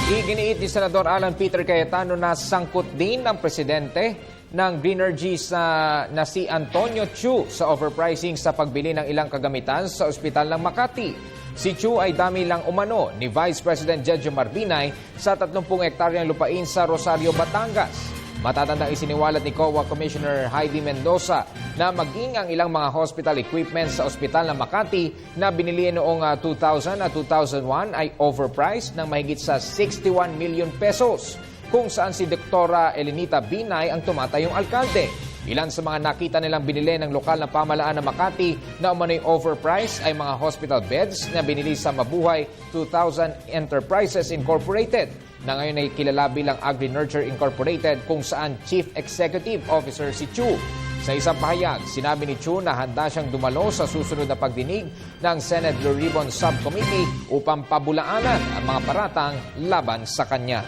Iginiit ni Senador Alan Peter Cayetano na sangkot din ng presidente ng Greenergy na si Antonio Chu sa overpricing sa pagbili ng ilang kagamitan sa ospital ng Makati. Si Chu ay dami lang umano ni Vice President Jejo Marbinay sa 30 hektaryang lupain sa Rosario, Batangas. Matatandang isiniwalat ni COA Commissioner Heidi Mendoza na maging ang ilang mga hospital equipment sa ospital ng Makati na binili noong 2000 at 2001 ay overpriced ng mahigit sa 61 million pesos, kung saan si Dr. Elenita Binay ang tumatayong alkalde. Ilan sa mga nakita nilang binili ng lokal na pamahalaan ng Makati na umano'y overpriced ay mga hospital beds na binili sa Mabuhay 2000 Enterprises Incorporated, na ngayon ay kilala bilang Agri-Nurture Incorporated, kung saan Chief Executive Officer si Chu. Sa isang pahayag, sinabi ni Chu na handa siyang dumalo sa susunod na pagdinig ng Senate Blue Ribbon Subcommittee upang pabulaanan ang mga paratang laban sa kanya.